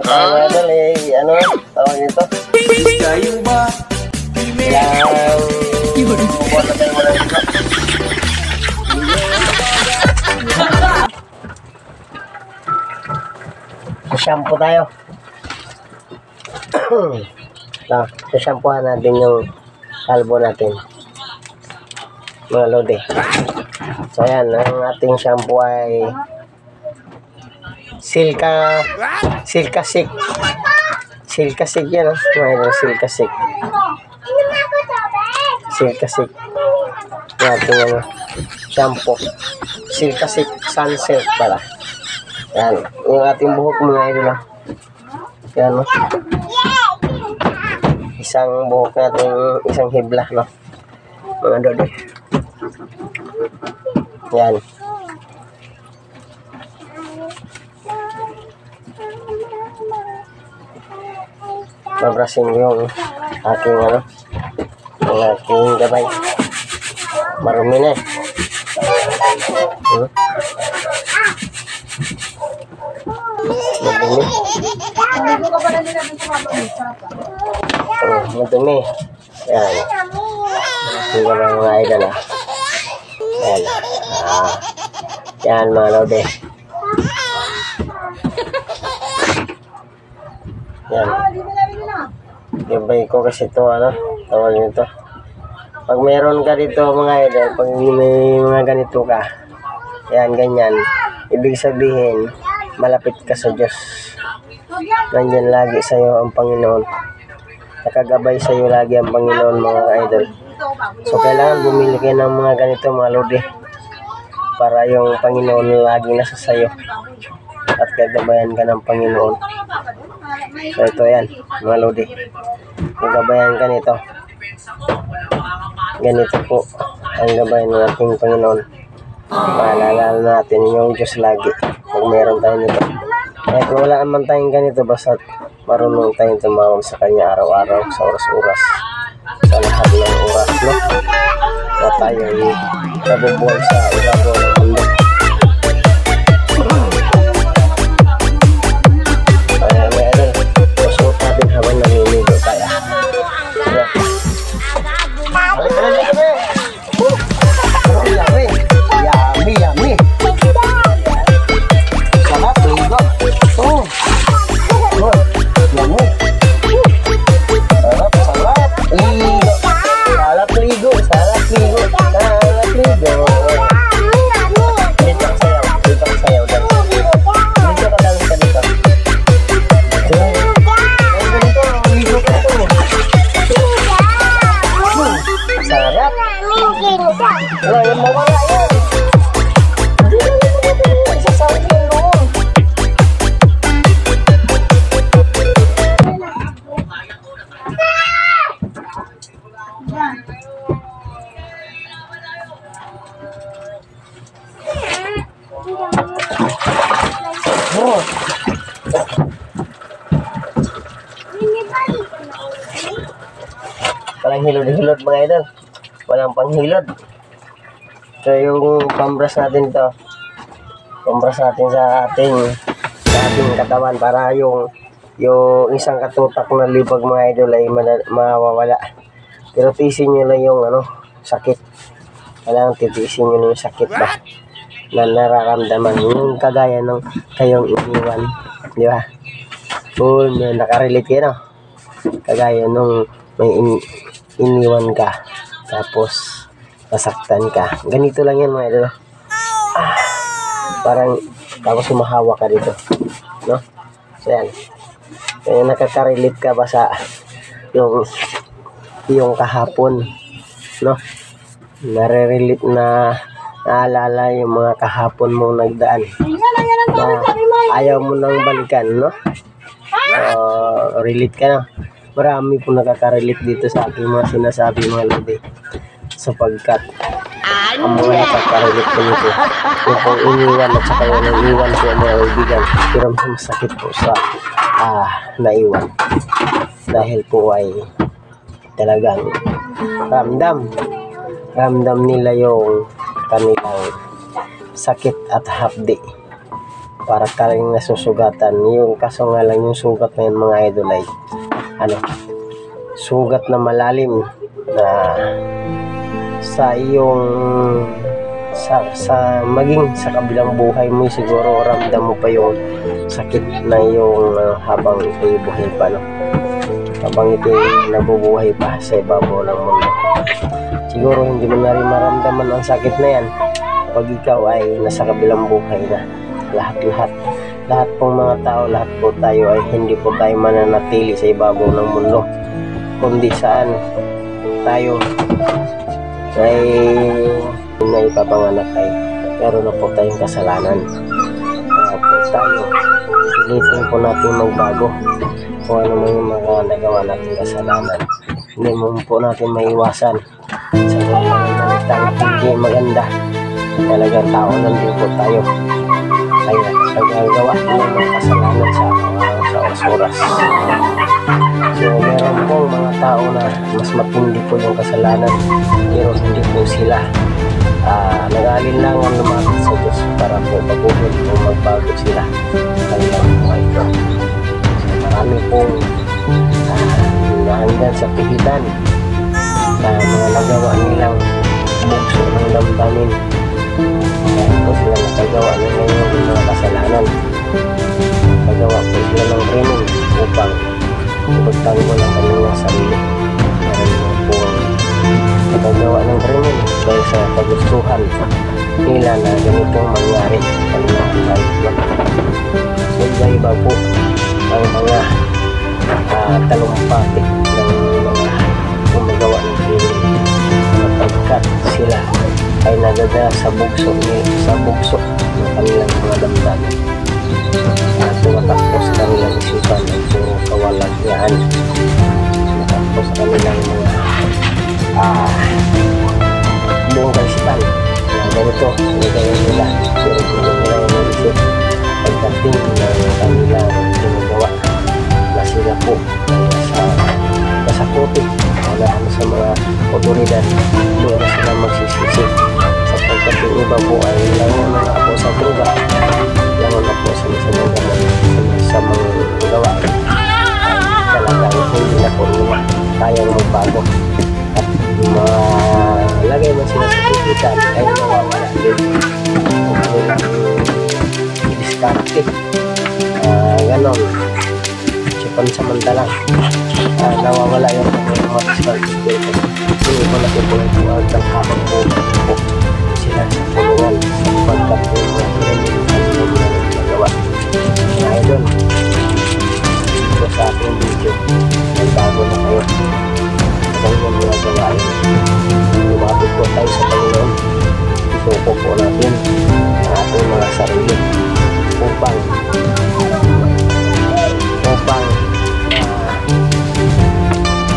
Mga idol, ano, tawag nito? Ilang buwan na tayo walang ito. Shampoo tayo. Shampoohan natin yung kalbo natin. Mga lodi. So ayan, ang ating shampoo ay Silka Sick. Silka Sick yan, Silka Sick. Silka Sick. Yung ating shampoo. Silka Sick Sunsilk pala. Yan, yung ating buhok mga idol. Yan, no? Isang buhok natin, isang hibla, no? Mga dode. Yan. Babrasin yung aking yung aking gabay. Marumi na eh. Madumi. Yan. Tingnan mo mga idol. Yan. Yan mga lode. Yan. Gabay ko kasi ito, tawag nito. Pag meron ka dito mga idol, pag may mga ganito ka, yan, ganyan, ibig sabihin, malapit ka sa Diyos. Nandyan lagi sa'yo ang Panginoon. Nakagabay sa'yo lagi ang Panginoon mga idol. So kailangan bumili kayo ng mga ganito mga lodi, para yung Panginoon lagi nasa sa'yo at kagabayan ka ng Panginoon. So ito yan mga lodi, kagabayan ka nito. Ganito po ang gabayan ng ating Panginoon. Maalala natin yung Diyos lagi pag meron tayo nito. Kaya kung wala naman tayong ganito, basta marunong tayong tumawag sa Kanya araw-araw, sa oras-oras, sa lahat ng oras, no? Na tayo ay nabubuhay sa ibabaw ng mundo. Kaya may masuot natin habang naninigo tayo. Yummy. Sarap, ligo. Oh. Yummy. Sarap, ligo. Sarap, ligo. Dito ang sayaw. Dito ka lang sa dito. Ligo ka to. Sarap. Wala yung mawala yan. Walang hilod-hilod mga idol. Walang panghilod. So yung pambras natin ito, pambras natin sa ating katawan para yung isang katutak na libag mga idol ay mawawala. Pero tiisin nyo lang yung sakit. Kailangan titiisin nyo yung sakit ba na nararamdaman. Yung kagaya ng kayong iniwan, di ba? Kung nakarelate kayo, kagaya nung may iniwan ka tapos nasaktan ka, ganito lang yan mga idol. Parang tapos humahawa ka dito, no? So yan, kaya nakaka-relate ka ba sa yung kahapon, no? Nare-relate na naalala yung mga kahapon mong nagdaan na ayaw mo nang balikan, no? Relate ka na. Marami po nakaka-relate dito sa aking mga sinasabi mga lodi, sapagkat ang mga nakaka-relate ko nito yung pong iniwan at saka yung iniwan sa mga kaibigan, pero masakit po sa naiwan dahil po ay talagang ramdam nila yung kanilang sakit at hapdi para ka rin nasusugatan. Yung kaso nga lang yung sugat na yun mga idol ay sugat na malalim na sa iyong sa maging sa kabilang buhay mo siguro ramdam mo pa yung sakit na yung habang ito'y buhay pa, no? Habang ito'y nabubuhay pa sa ibabaw ng mundo. Siguro hindi mo na rin maramdaman ang sakit na yan pag ikaw ay nasa kabilang buhay na. Lahat pong mga tao, lahat po tayo ay hindi po tayo mananatili sa ibabaw ng mundo, kundi saan tayo ay na ipapanganak ay meron na po tayong kasalanan. Kaya po tayo pilitin po natin magbago kung ano man yung mga nagawa natin kasalanan. Hindi mo po natin maiwasan sa mga nalitang hindi maganda. Talagang tao lang din po tayo, kaya nagagawa ng mga kasalanan sa oras. So meron pong mga tao na mas matindi po yung kasalanan, pero hindi po sila nag-aalinlangan lumapit sa Diyos para po baguhin o magbago sila. Kaya po ito, marami pong hanggang sa pihitan na mga nagawa nilang bukso ng damdamin. Kaya po sila nakagawa ng mga kasalanan. Nakagawa po sila ng krimen upang ipagtanggol ang kanilang sarili. Meron po nakagawa ng krimen dahil sa kagustuhan nila na ganitong mangyari sa kanilang buhay. So iba-iba po ang mga talumpati ng mga gumagawa ng krimen sapagkat sila ay nadadala sa bugso ng kanilang mga damdamin at tumatakbo sa kanilang isipan ng puro kawalagyaan, tumatakbo sa kanilang mga buong kaisipan na ganito sinagawa nila, pero hindi nila yung isip pagdating ng kanilang ginagawa na sila po ay nasakuti wala sa mga otoridad. Doon na sila magsisisi sapagkat yung iba po ay langon na po sa droga, langon na po sa mga gawa. Talagang hindi na po nila kayang magbago at malagay man sila sa pipitan ay nawawala din ang kanilang i-diskarte. Ganon pansamantalang nawawala yung mga diskarte. Hindi ko natin po yung tuwag ng kapag po sila sa tulungan sapagkat yung mga kanilang nagawa. Mga idol, ito sa ating video ay bago na kayo sa kanyang mga gawain. Lumapit po tayo sa Panginoon, isuko po natin ang ating mga sarili upang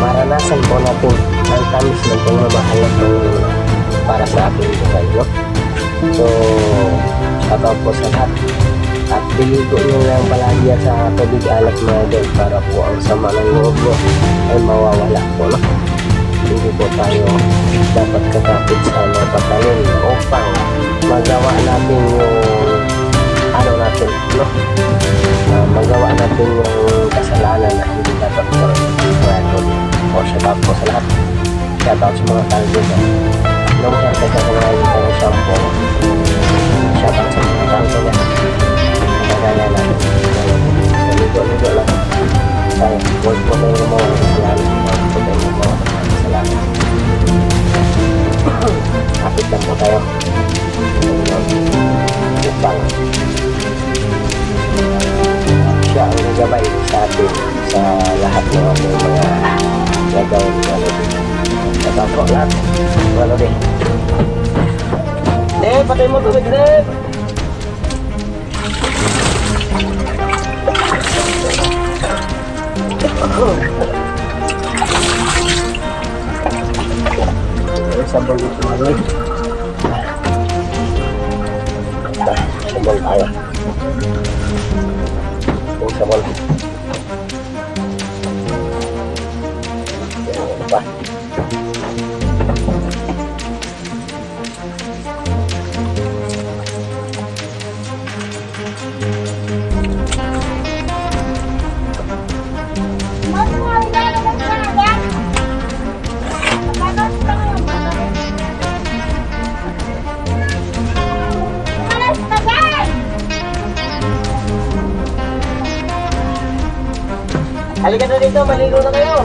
maranasan po natin ang tamis ng pagmamahal ng Panginoon para sa ating buhay, no? So, shoutout po sa lahat at diligo nyo lang palagi sa tubig alat mga idol para po ang sama ng loob mo ay mawawala po, no? Hindi po tayo dapat kakapit sa mga patalim upang magawa natin yung natin, no? Magawa natin yung kasalanan na hindi dapat gawin. O shoutout po sa lahat, shoutout sa mga talgo na nung-share ka sa mga yung shampoo, shoutout sa mga talgo na nagagaya natin sa ligo-ligo lang tayo, huwag po tayo gumawa ng kasalanan, huwag po tayo gumawa ng kasalanan. Kapit lang po tayo upang siya ang nagabay sa atin sa lahat ng ating mga gagawin na natin. Nagkako lahat ano din. Deb, patay mo tubig, Deb! Sabon ito namin. Sabon tayo. Sabon. Ano pa? Halika na dito, maligo na kayo.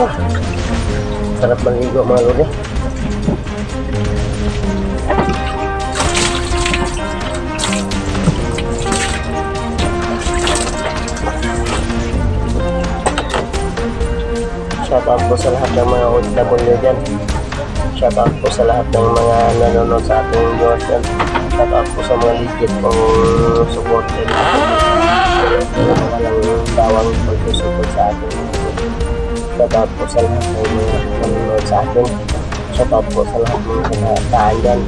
Oh, sarap maligo mga lodi. Shout out po sa lahat ng mga OFW dyan. Shout out po sa lahat ng mga nanonood sa ating viewers dyan. Shout out po sa mga legit pong supporter. Walang bawang pag-support sa atin. Shout out po sa lahat ng mga nanonood sa atin. Shout out po sa lahat ng kataan dyan.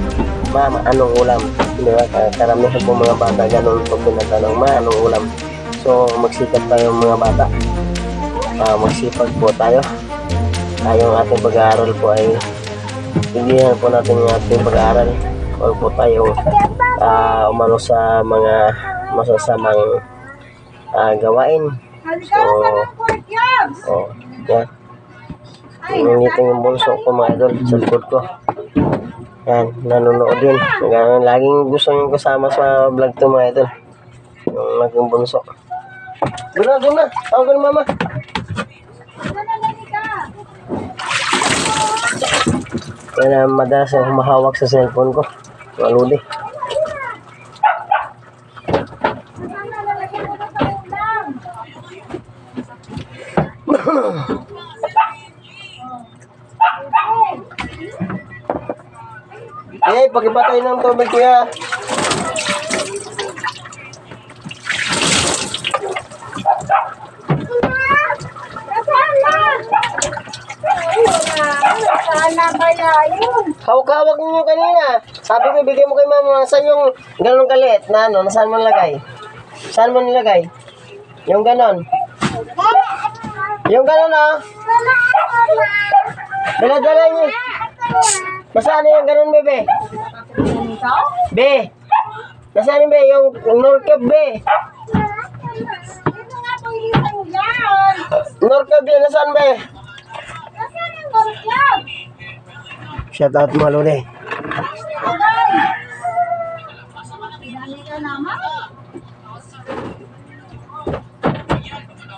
Mama, anong ulam? Diba? Karamihan po mga bata ganun po pinatanong, ma, anong ulam? So magsikap tayo mga bata. Magsipag po tayo. Yung ating pag-aaral po ay pilihan po natin yung ating pag-aaral. Huwag po tayo umano sa mga masasamang gawain. So, yan. Ngunit yung bunso ko mga idol sa likod ko. Yan, nanonood din. Laging gusto nyo kasama sa vlog to mga idol. Yung naging bunso. Doon na. Tawagan mama. Kaya madalas ang humahawak sa cellphone ko. Maludi. Pagipatay ng tubig kuya. Hawak-hawak niyo kanina. Sabi ko, bigay mo kay mama. Saan yung ganun kaliit na ano? Saan mo nilagay? Saan mo nilagay? Yung ganon. Yung ganon ah. Dala-dala niyo. Nasaan yung ganon, bebe? Be. Nasaan yung be? Yung Norcab, be. Norcab yun. Nasaan, be? Shout out mga lodi.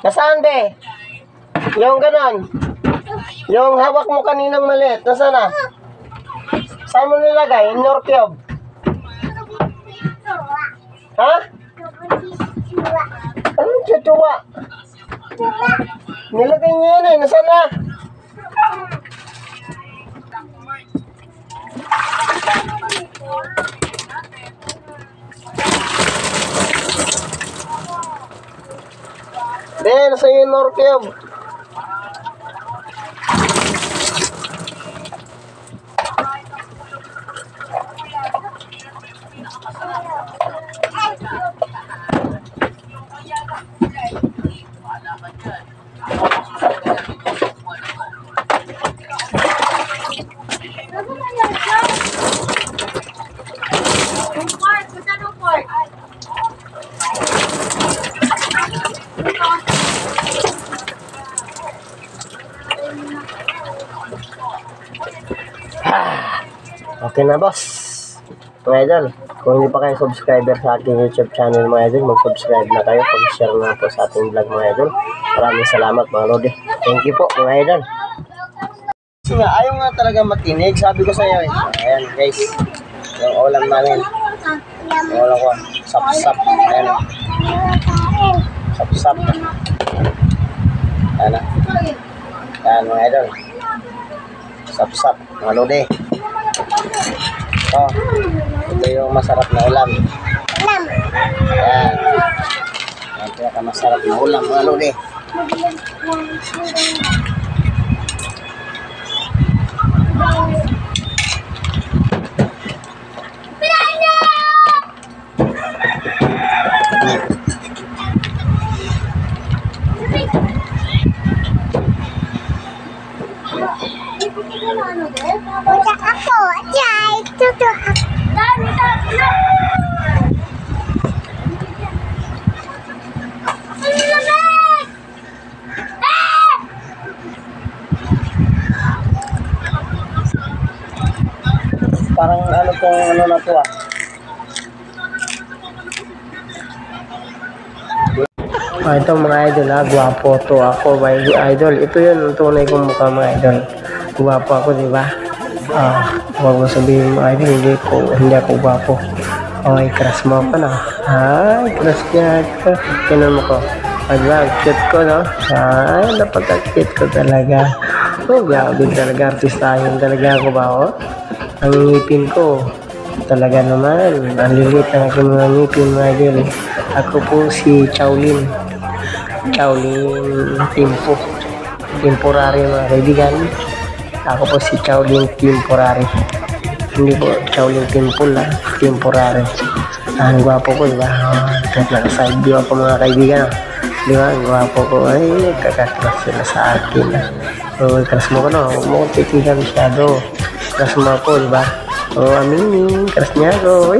Nasaan be? Yung ganon. Yung hawak mo kaninang maliit. Nasaan na? Saan mo nilagay? Norcab. Ha? Anong chuchuwa? Nilagay niya yan eh. Nasaan na? Ben, nasa yung Norcab. Okay na boss mga idol, kung hindi pa kayo subscriber sa ating YouTube channel mga idol, mag-subscribe na kayo, pag-share na po sa ating vlog mga idol. Maraming salamat mga lodi, thank you po mga idol. Kasi nga ayaw nga talaga makinig, sabi ko sa iyo eh. Ayan guys, yung ulam namin, yung ulam ko, sap-sap. Ayan o, sap-sap. Ayan o, ayan mga idol, sap-sap mga lodi. Oh, ito yung masarap na ulam. Ayan. Ayan, pinakamasarap na ulam mga lodi. ano na to ah. Ito mga idol gwapo to ako by idol. Ito yun ang tunay kong mukha mga idol. Gwapo ako, di ba? Huwag mo sabihin mga idol, hindi ako gwapo. Okay, crush mo ako na. Ay, crush niya ako. Tinan mo ko. Diba, cute ko, no? Ay, napaka-cute ko talaga. Grabe talaga, artistahin talaga ako ba, oh? Ang ngipin ko, talaga naman, ang lilit ng aking mga ngipin, mga idol. Ako po si Shaolin Temporary, mga kaibigan. Ako po si Shaolin Temporary. Hindi po Shaolin Temple, Temporary. Ang gwapo ko, diba? Naka-side view ako, mga kaibigan. Diba? Ang gwapo ko. Ay, kakaklas sila sa akin. Crush mo ko, no? Huwag mo kong titigan masyado. Crush mo ako, diba? Aminin, crush niya ako.